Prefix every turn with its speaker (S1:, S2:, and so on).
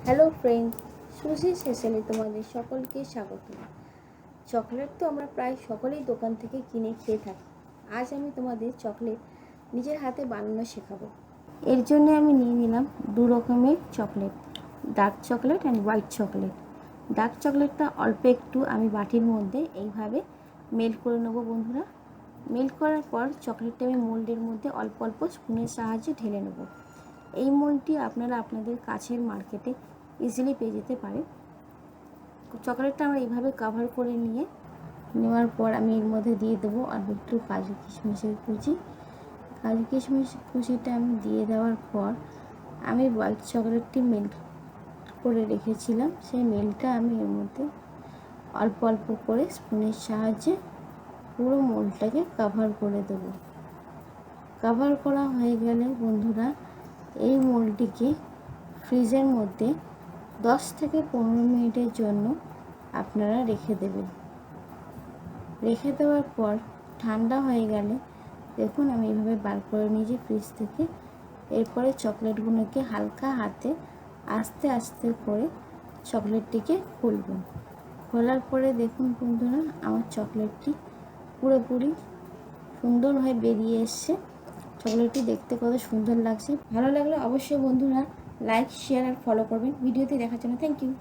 S1: Hello friend, সুজি সেশনে তোমাদের সকলকে স্বাগত। চকলেট তো আমরা প্রায় সকলেই দোকান থেকে কিনে খেয়ে থাকি। আজ আমি তোমাদের চকলেট নিজের হাতে বানানো শেখাবো। এর জন্য আমি নিয়ে নিলাম দু রকমের chocolate, dark chocolate and white chocolate. Dark চকলেটটা অল্প একটু আমি বাটির মধ্যে এইভাবে মেল্ট করে নেবো বন্ধুরা। মেল্ট করার পর চকলেটটা আমি মোল্ডের মধ্যে অল্প অল্প স্পুনের সাহায্যে ঢেলে নেব। এই মোল্ডটি আপনারা আপনাদের কাছের মার্কেটে ইজিলি পেয়ে যেতে পারে। চকলেটটা আমরা এইভাবে কাভার করে নেওয়ার পর আমি এর মধ্যে দিয়ে দেবো আর একটু কাজু কিশমিশের কুচি। কাজু কিশমিশ কুচিটা আমি দিয়ে দেওয়ার পর আমি হোয়াইট চকলেটটি মেল্ট করে রেখেছিলাম, সেই মেল্টটা আমি এর মধ্যে অল্প অল্প করে স্পুনের সাহায্যে পুরো মোল্ডটাকে কাভার করে দেবো। কাভার করা হয়ে গেলে বন্ধুরা এই মোল্ডটিকে ফ্রিজের মধ্যে 10 থেকে 15 মিনিটের জন্য আপনারা রেখে দেবেন। রেখে দেওয়ার পর ঠান্ডা হয়ে গেলে দেখুন আমি এইভাবে বার করে নিয়েছি ফ্রিজ থেকে। এরপরে চকলেটগুলোকে হালকা হাতে আস্তে আস্তে করে চকলেটটিকে খুলবেন। খোলার পরে দেখুন বন্ধুরা আমার চকলেটটি পুরোপুরি সুন্দরভাবে বেরিয়ে এসছে। চকলেটটি দেখতে কত সুন্দর লাগছে। ভালো লাগলে অবশ্যই বন্ধুরা লাইক, শেয়ার আর ফলো করবেন। ভিডিওটি দেখার জন্য থ্যাংক ইউ।